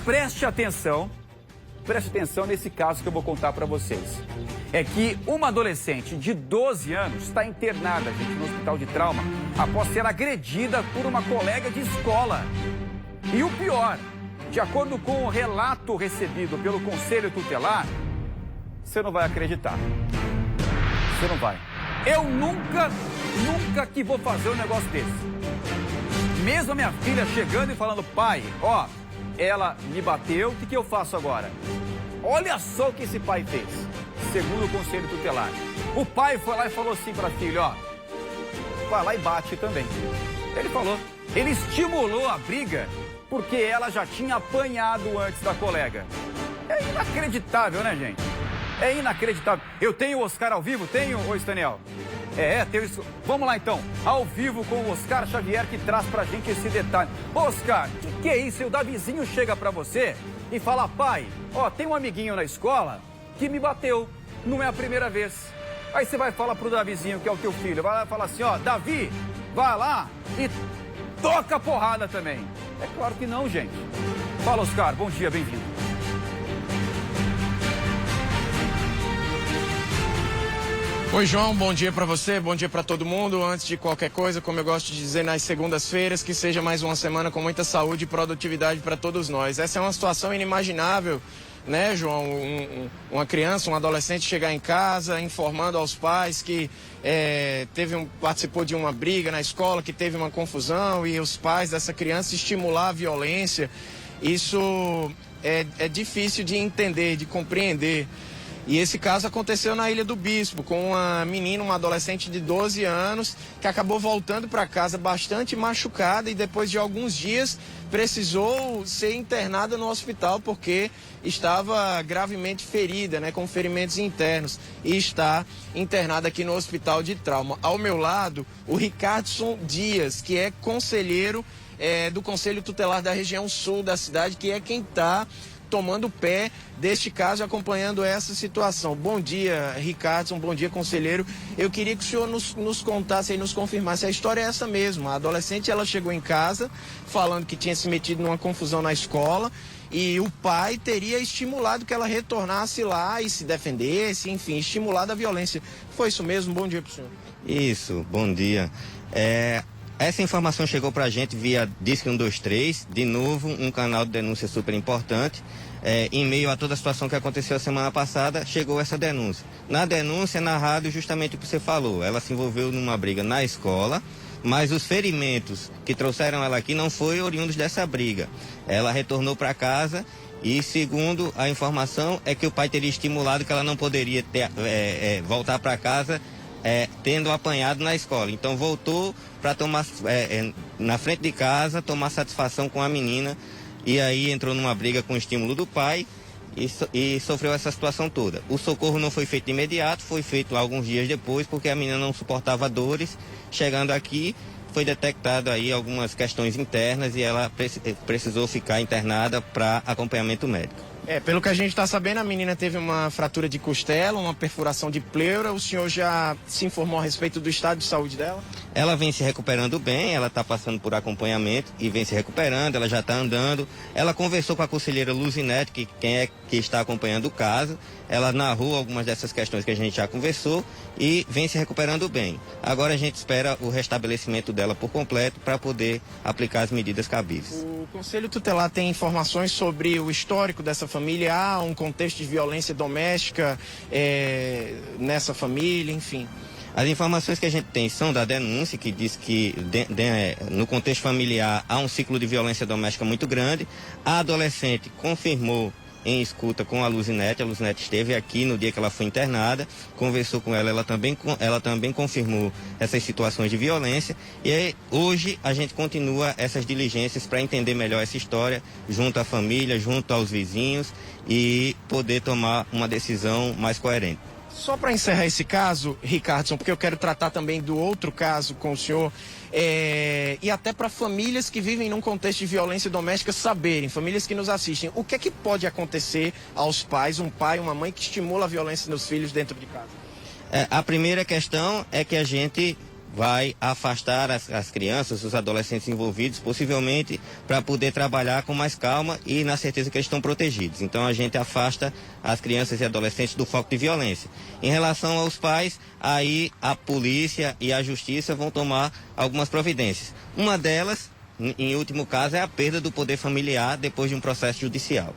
preste atenção nesse caso que eu vou contar para vocês. É que uma adolescente de 12 anos está internada, gente, no hospital de trauma, após ser agredida por uma colega de escola. E o pior, de acordo com o relato recebido pelo Conselho Tutelar, você não vai acreditar. Você não vai. Eu nunca que vou fazer um negócio desse. Mesmo a minha filha chegando e falando, pai, ó, ela me bateu, o que eu faço agora? Olha só o que esse pai fez, segundo o Conselho Tutelar. O pai foi lá e falou assim para a filha, ó, vai lá e bate também. Ele falou, ele estimulou a briga porque ela já tinha apanhado antes da colega. É inacreditável, né, gente? É inacreditável. Eu tenho o Oscar ao vivo? Tenho, ô Daniel? Tenho isso. Vamos lá, então. Ao vivo com o Oscar Xavier, que traz pra gente esse detalhe. Oscar, o que é isso? O Davizinho chega pra você e fala, pai, ó, tem um amiguinho na escola que me bateu. Não é a primeira vez. Aí você vai falar pro Davizinho, que é o teu filho, vai lá e fala assim, ó, Davi, vai lá e toca a porrada também. É claro que não, gente. Fala, Oscar, bom dia, bem-vindo. Oi, João, bom dia para você, bom dia para todo mundo. Antes de qualquer coisa, como eu gosto de dizer nas segundas-feiras, que seja mais uma semana com muita saúde e produtividade para todos nós. Essa é uma situação inimaginável, né, João? Uma criança, um adolescente chegar em casa informando aos pais que participou de uma briga na escola, que teve uma confusão e os pais dessa criança estimular a violência. Isso é difícil de entender, de compreender. E esse caso aconteceu na Ilha do Bispo, com uma menina, uma adolescente de 12 anos, que acabou voltando para casa bastante machucada e depois de alguns dias precisou ser internada no hospital porque estava gravemente ferida, né, com ferimentos internos, e está internada aqui no hospital de trauma. Ao meu lado, o Ricardson Dias, que é conselheiro do Conselho Tutelar da região sul da cidade, que é quem está tomando pé deste caso, acompanhando essa situação. Bom dia, Ricardson, bom dia, conselheiro. Eu queria que o senhor nos contasse e nos confirmasse, a história é essa mesmo. A adolescente, ela chegou em casa falando que tinha se metido numa confusão na escola e o pai teria estimulado que ela retornasse lá e se defendesse, enfim, estimulado a violência. Foi isso mesmo? Bom dia para o senhor. Isso, bom dia. Essa informação chegou para a gente via Disque 123, de novo, um canal de denúncia super importante. Em meio a toda a situação que aconteceu a semana passada, chegou essa denúncia. Na denúncia, narrado justamente o que você falou. Ela se envolveu numa briga na escola, mas os ferimentos que trouxeram ela aqui não foram oriundos dessa briga. Ela retornou para casa e, segundo a informação, é que o pai teria estimulado que ela não poderia voltar para casa tendo apanhado na escola. Então voltou para tomar na frente de casa, tomar satisfação com a menina, e aí entrou numa briga com o estímulo do pai e sofreu essa situação toda. O socorro não foi feito de imediato, foi feito alguns dias depois, porque a menina não suportava dores. Chegando aqui, foi detectado aí algumas questões internas e ela precisou ficar internada para acompanhamento médico. Pelo que a gente está sabendo, a menina teve uma fratura de costela, uma perfuração de pleura. O senhor já se informou a respeito do estado de saúde dela? Ela vem se recuperando bem, ela está passando por acompanhamento e vem se recuperando, ela já está andando. Ela conversou com a conselheira Luzinete, que está acompanhando o caso. Ela narrou algumas dessas questões que a gente já conversou e vem se recuperando bem. Agora a gente espera o restabelecimento dela por completo para poder aplicar as medidas cabíveis. O Conselho Tutelar tem informações sobre o histórico dessa família? Há um contexto de violência doméstica nessa família, enfim? As informações que a gente tem são da denúncia, que diz que no contexto familiar há um ciclo de violência doméstica muito grande. A adolescente confirmou em escuta com a Luzinete esteve aqui no dia que ela foi internada, conversou com ela, ela também confirmou essas situações de violência, e aí, hoje a gente continua essas diligências para entender melhor essa história, junto à família, junto aos vizinhos, e poder tomar uma decisão mais coerente. Só para encerrar esse caso, Ricardson, porque eu quero tratar também do outro caso com o senhor, e até para famílias que vivem num contexto de violência doméstica saberem, famílias que nos assistem, o que é que pode acontecer aos pais, um pai, uma mãe que estimula a violência nos filhos dentro de casa? A primeira questão é que a gente vai afastar as crianças, os adolescentes envolvidos, possivelmente para poder trabalhar com mais calma e na certeza que eles estão protegidos. Então a gente afasta as crianças e adolescentes do foco de violência. Em relação aos pais, aí a polícia e a justiça vão tomar algumas providências. Uma delas, em último caso, é a perda do poder familiar depois de um processo judicial.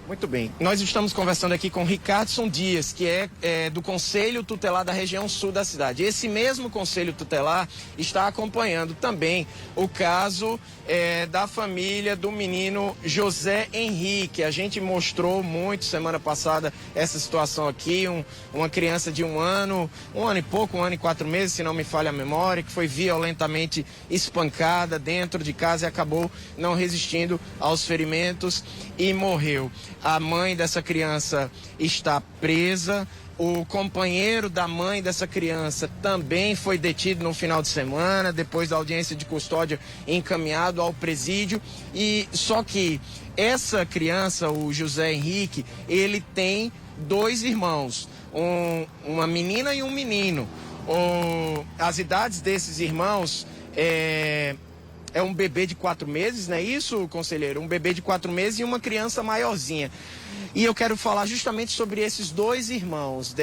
Muito bem. Nós estamos conversando aqui com Ricardson Dias, que é do Conselho Tutelar da região sul da cidade. Esse mesmo Conselho Tutelar está acompanhando também o caso da família do menino José Henrique. A gente mostrou muito semana passada essa situação aqui, uma criança de um ano e pouco, 1 ano e 4 meses, se não me falha a memória, que foi violentamente espancada dentro de casa e acabou não resistindo aos ferimentos e morreu. A mãe dessa criança está presa. O companheiro da mãe dessa criança também foi detido no final de semana, depois da audiência de custódia, encaminhado ao presídio. E só que essa criança, o José Henrique, ele tem 2 irmãos, uma menina e um menino. As idades desses irmãos é um bebê de 4 meses, não é isso, conselheiro? Um bebê de 4 meses e uma criança maiorzinha. E eu quero falar justamente sobre esses 2 irmãos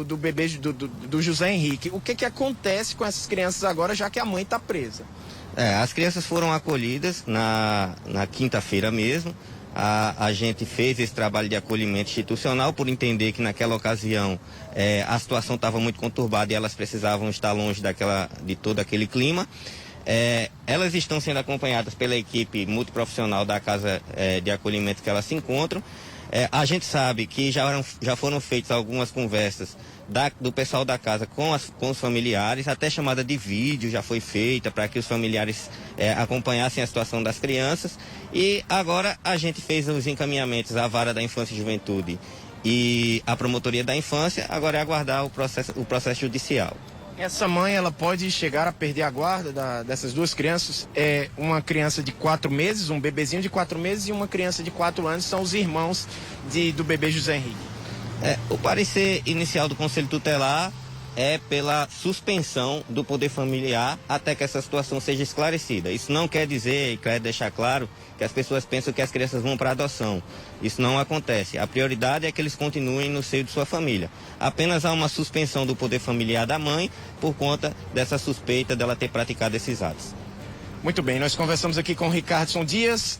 do bebê do José Henrique. O que acontece com essas crianças agora, já que a mãe está presa? As crianças foram acolhidas na quinta-feira mesmo. A gente fez esse trabalho de acolhimento institucional por entender que naquela ocasião a situação estava muito conturbada e elas precisavam estar longe de todo aquele clima. Elas estão sendo acompanhadas pela equipe multiprofissional da casa de acolhimento que elas se encontram. A gente sabe que já foram feitas algumas conversas do pessoal da casa com os familiares, até chamada de vídeo já foi feita para que os familiares acompanhassem a situação das crianças. E agora a gente fez os encaminhamentos à Vara da Infância e Juventude e à Promotoria da Infância, agora é aguardar o processo judicial. Essa mãe, ela pode chegar a perder a guarda dessas 2 crianças. Uma criança de 4 meses, um bebezinho de 4 meses e uma criança de 4 anos, são os irmãos do bebê José Henrique. O parecer inicial do Conselho Tutelar é pela suspensão do poder familiar até que essa situação seja esclarecida. Isso não quer dizer, e quero deixar claro, que as pessoas pensam que as crianças vão para adoção. Isso não acontece. A prioridade é que eles continuem no seio de sua família. Apenas há uma suspensão do poder familiar da mãe por conta dessa suspeita dela ter praticado esses atos. Muito bem, nós conversamos aqui com Ricardson Dias,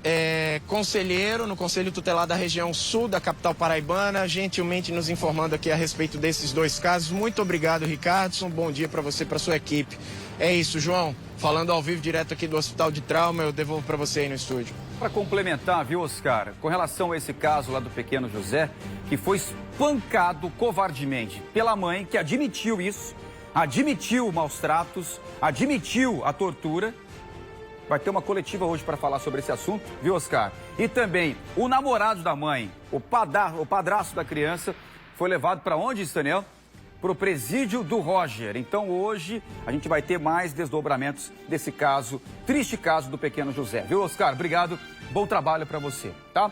conselheiro no Conselho Tutelar da região sul da capital paraibana, gentilmente nos informando aqui a respeito desses 2 casos. Muito obrigado, Ricardson. Bom dia para você e para sua equipe. É isso, João. Falando ao vivo direto aqui do Hospital de Trauma, eu devolvo para você aí no estúdio. Para complementar, viu, Oscar, com relação a esse caso lá do pequeno José, que foi espancado covardemente pela mãe, que admitiu isso, admitiu maus tratos, admitiu a tortura. Vai ter uma coletiva hoje para falar sobre esse assunto, viu, Oscar? E também o namorado da mãe, o padrasto da criança, foi levado para onde, Daniel? Para o presídio do Roger. Então hoje a gente vai ter mais desdobramentos desse caso, triste caso do pequeno José. Viu, Oscar? Obrigado, bom trabalho para você, tá?